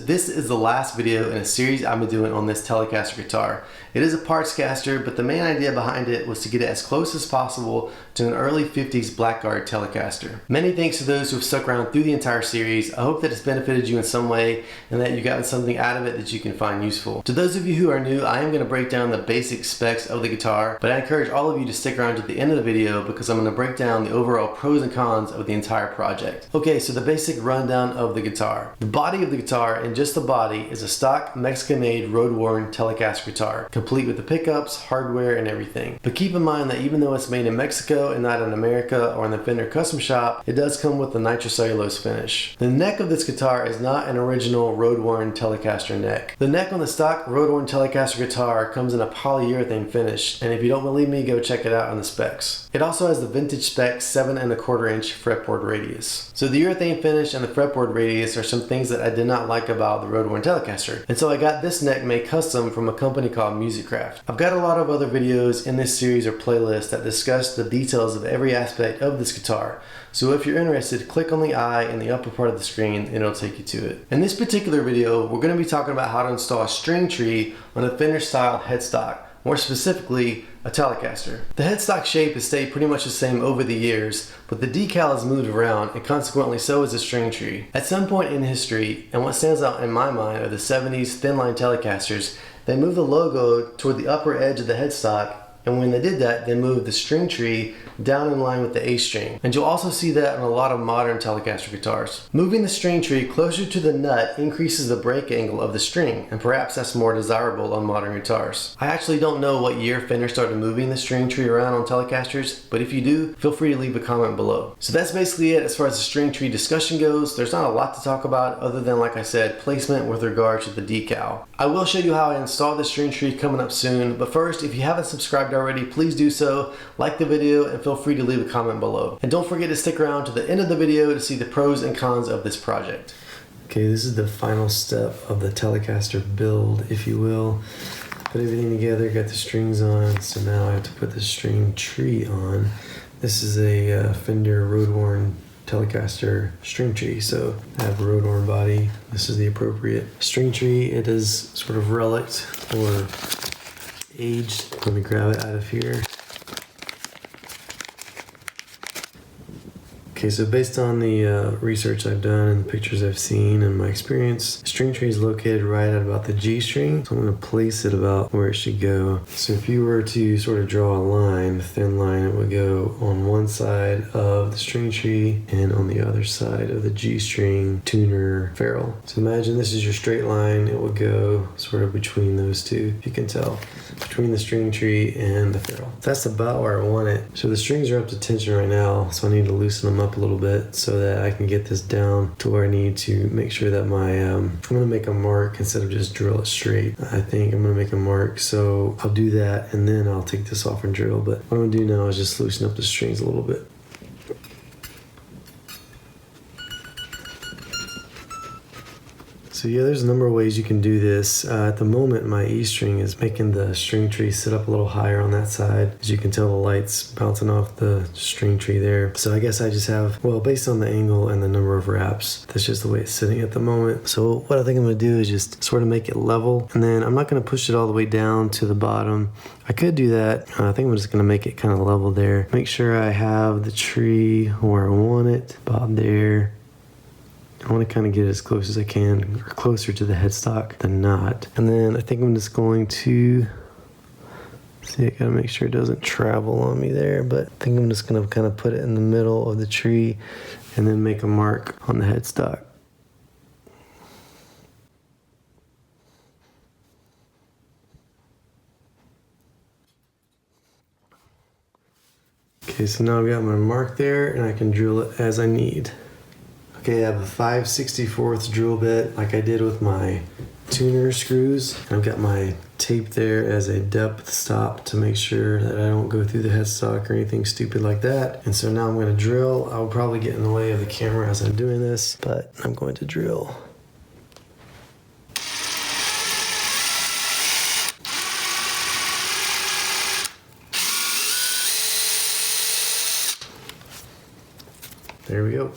this is the last video in a series I've been doing on this Telecaster guitar. It is a parts caster, but the main idea behind it was to get it as close as possible to an early 50s Blackguard Telecaster. Many thanks to those who have stuck around through the entire series. I hope that it's benefited you in some way and that you've gotten something out of it that you can find useful. To those of you who are new, I am going to break down the basic specs of the guitar, but I encourage all of you to stick around to the end of the video because I'm going to break down the overall pros and cons of the entire project. Okay, so the basic rundown of the guitar. The body of the guitar, and just the body, is a stock Mexican-made road-worn Telecaster guitar, complete with the pickups, hardware, and everything. But keep in mind that even though it's made in Mexico and not in America or in the Fender custom shop, it does come with the nitrocellulose finish. The neck of this guitar is not an original road-worn Telecaster neck. The neck on the stock road-worn Telecaster guitar comes in a polyurethane finish, and if you don't believe me, go check it out on the specs. It also has the vintage spec 7 1/4 inch fretboard radius. So the urethane finish and the fretboard radius are some things that I did not like about the road-worn Telecaster, and so I got this neck made custom from a company called Musicraft. I've got a lot of other videos in this series or playlist that discuss the details of every aspect of this guitar, so if you're interested, click on the eye in the upper part of the screen and it'll take you to it. In this particular video, we're going to be talking about how to install a string tree on a Fender style headstock, more specifically a Telecaster. The headstock shape has stayed pretty much the same over the years, but the decal has moved around and consequently so has the string tree. At some point in history, and what stands out in my mind are the 70s thin line Telecasters, they moved the logo toward the upper edge of the headstock, and when they did that, they moved the string tree down in line with the A string. And you'll also see that on a lot of modern Telecaster guitars. Moving the string tree closer to the nut increases the break angle of the string, and perhaps that's more desirable on modern guitars. I actually don't know what year Fender started moving the string tree around on Telecasters, but if you do, feel free to leave a comment below. So that's basically it as far as the string tree discussion goes. There's not a lot to talk about other than, like I said, placement with regard to the decal. I will show you how I installed the string tree coming up soon, but first, if you haven't subscribed already, please do so, like the video, and feel free to leave a comment below. And don't forget to stick around to the end of the video to see the pros and cons of this project. Okay, this is the final step of the Telecaster build, if you will. Put everything together, got the strings on, so now I have to put the string tree on. This is a Fender road-worn Telecaster string tree, so I have a road-worn body. This is the appropriate string tree. It is sort of relic or aged. Let me grab it out of here. Okay, so based on the research I've done and the pictures I've seen and my experience, the string tree is located right at about the G string. So I'm going to place it about where it should go. So if you were to sort of draw a line, a thin line, it would go on one side of the string tree and on the other side of the G string tuner ferrule. So imagine this is your straight line. It would go sort of between those two, if you can tell, between the string tree and the ferrule. That's about where I want it. So the strings are up to tension right now, so I need to loosen them up a little bit so that I can get this down to where I need to make sure that my I'm going to make a mark instead of just drill it straight. I think I'm going to make a mark, so I'll do that and then I'll take this off and drill. But what I'm going to do now is just loosen up the strings a little bit. So yeah, there's a number of ways you can do this. At the moment, my E string is making the string tree sit up a little higher on that side. As you can tell, the light's bouncing off the string tree there. So I guess I just have, well, based on the angle and the number of wraps, that's just the way it's sitting at the moment. So what I think I'm gonna do is just sort of make it level, and then I'm not gonna push it all the way down to the bottom. I could do that. I think I'm just gonna make it kind of level there. Make sure I have the tree where I want it, about there. I want to kind of get it as close as I can, or closer to the headstock than not. And then I think I'm just going to, see, I gotta make sure it doesn't travel on me there, but I think I'm just gonna kind of put it in the middle of the tree and then make a mark on the headstock. Okay, so now I've got my mark there and I can drill it as I need. Okay, I have a 5/64 drill bit like I did with my tuner screws. I've got my tape there as a depth stop to make sure that I don't go through the headstock or anything stupid like that. And so now I'm going to drill. I'll probably get in the way of the camera as I'm doing this, but I'm going to drill. There we go.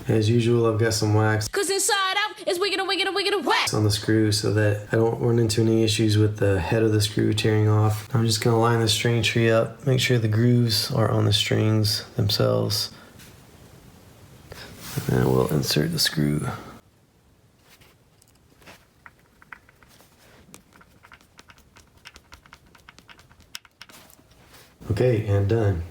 As usual, I've got some wax Cause inside out is wicked, wicked, wicked, wax on the screw so that I don't run into any issues with the head of the screw tearing off. I'm just gonna line the string tree up, make sure the grooves are on the strings themselves. And then we'll insert the screw. Okay, and done.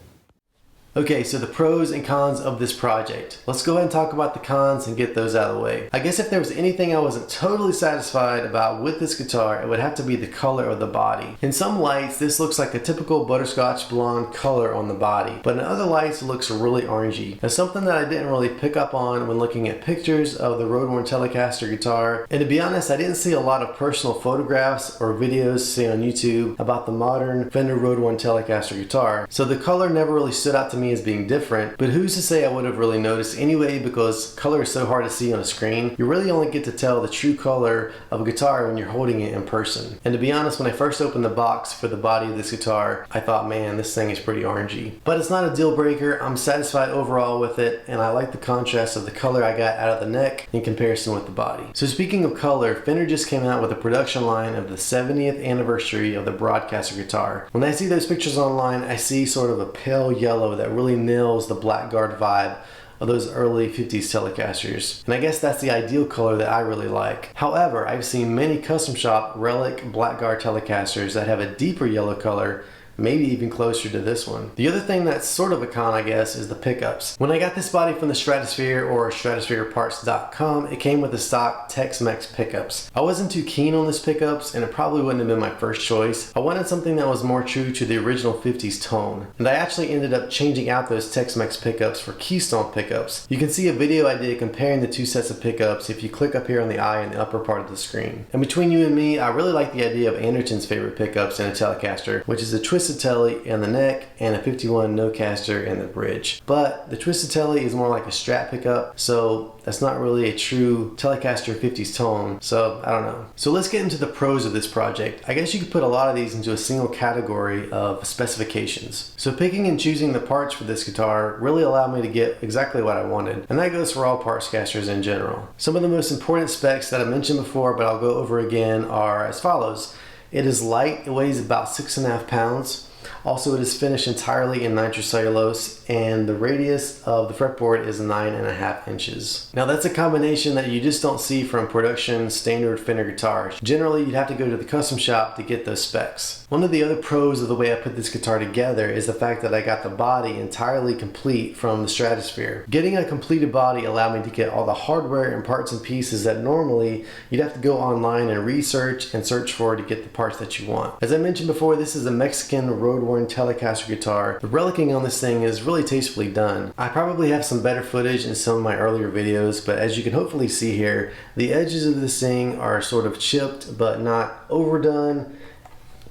Okay, so the pros and cons of this project. Let's go ahead and talk about the cons and get those out of the way. I guess if there was anything I wasn't totally satisfied about with this guitar, it would have to be the color of the body. In some lights, this looks like a typical butterscotch blonde color on the body, but in other lights, it looks really orangey. That's something that I didn't really pick up on when looking at pictures of the road-worn Telecaster guitar. And to be honest, I didn't see a lot of personal photographs or videos, say on YouTube, about the modern Fender road-worn Telecaster guitar. So the color never really stood out to me as being different, but who's to say I would have really noticed anyway, because color is so hard to see on a screen. You really only get to tell the true color of a guitar when you're holding it in person. And to be honest, when I first opened the box for the body of this guitar, I thought, man, this thing is pretty orangey. But it's not a deal breaker. I'm satisfied overall with it, and I like the contrast of the color I got out of the neck in comparison with the body. So speaking of color, Fender just came out with a production line of the 70th anniversary of the Broadcaster guitar. When I see those pictures online, I see sort of a pale yellow that really nails the Blackguard vibe of those early 50s Telecasters. And I guess that's the ideal color that I really like. However, I've seen many custom shop Relic Blackguard Telecasters that have a deeper yellow color, maybe even closer to this one. The other thing that's sort of a con, I guess, is the pickups. When I got this body from the Stratosphere or stratosphereparts.com, it came with the stock Tex-Mex pickups. I wasn't too keen on this pickups, and it probably wouldn't have been my first choice. I wanted something that was more true to the original 50s tone, and I actually ended up changing out those Tex-Mex pickups for Keystone pickups. You can see a video I did comparing the two sets of pickups if you click up here on the eye in the upper part of the screen. And between you and me, I really like the idea of Anderton's favorite pickups in a Telecaster, which is a Twisted Tele in the neck and a 51 Nocaster in the bridge. But the Twisted Tele is more like a Strat pickup, so that's not really a true Telecaster 50s tone, so I don't know. So let's get into the pros of this project. I guess you could put a lot of these into a single category of specifications. So picking and choosing the parts for this guitar really allowed me to get exactly what I wanted, and that goes for all parts casters in general. Some of the most important specs that I mentioned before, but I'll go over again, are as follows. It is light, it weighs about 6.5 pounds. Also, it is finished entirely in nitrocellulose, and the radius of the fretboard is 9.5 inches. Now that's a combination that you just don't see from production standard Fender guitars. Generally, you'd have to go to the custom shop to get those specs. One of the other pros of the way I put this guitar together is the fact that I got the body entirely complete from the Stratosphere. Getting a completed body allowed me to get all the hardware and parts and pieces that normally you'd have to go online and research and search for to get the parts that you want. As I mentioned before, this is a Mexican road-worn Telecaster guitar. The relicing on this thing is really tastefully done. I probably have some better footage in some of my earlier videos, but as you can hopefully see here, the edges of this thing are sort of chipped but not overdone.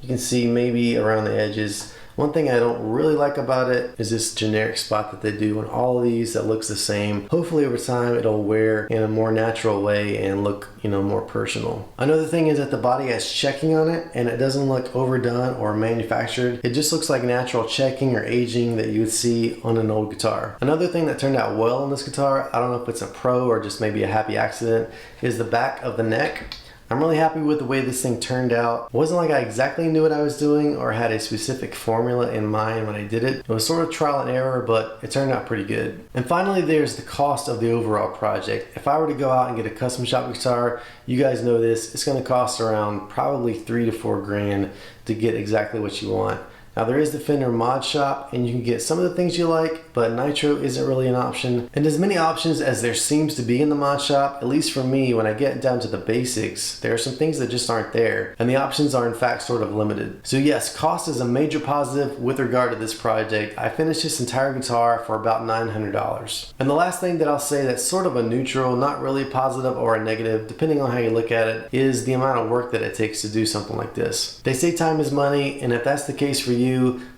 You can see maybe around the edges. One thing I don't really like about it is this generic spot that they do on all of these that looks the same. Hopefully over time it'll wear in a more natural way and look, more personal. Another thing is that the body has checking on it, and it doesn't look overdone or manufactured. It just looks like natural checking or aging that you would see on an old guitar. Another thing that turned out well on this guitar, I don't know if it's a pro or just maybe a happy accident, is the back of the neck. I'm really happy with the way this thing turned out. It wasn't like I exactly knew what I was doing or had a specific formula in mind when I did it. It was sort of trial and error, but it turned out pretty good. And finally, there's the cost of the overall project. If I were to go out and get a custom shop guitar, you guys know this, it's gonna cost around probably 3 to 4 grand to get exactly what you want. Now there is the Fender mod shop, and you can get some of the things you like, but nitro isn't really an option. And as many options as there seems to be in the mod shop, at least for me, when I get down to the basics, there are some things that just aren't there, and the options are in fact sort of limited. So yes, cost is a major positive with regard to this project. I finished this entire guitar for about $900. And the last thing that I'll say that's sort of a neutral, not really positive or a negative, depending on how you look at it, is the amount of work that it takes to do something like this. They say time is money, and if that's the case for you,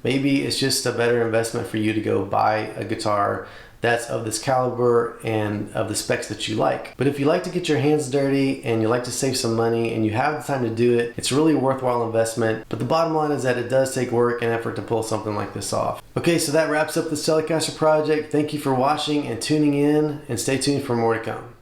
maybe it's just a better investment for you to go buy a guitar that's of this caliber and of the specs that you like. But if you like to get your hands dirty and you like to save some money and you have the time to do it, it's really a worthwhile investment. But the bottom line is that it does take work and effort to pull something like this off. Okay, so that wraps up this Telecaster project. Thank you for watching and tuning in, and stay tuned for more to come.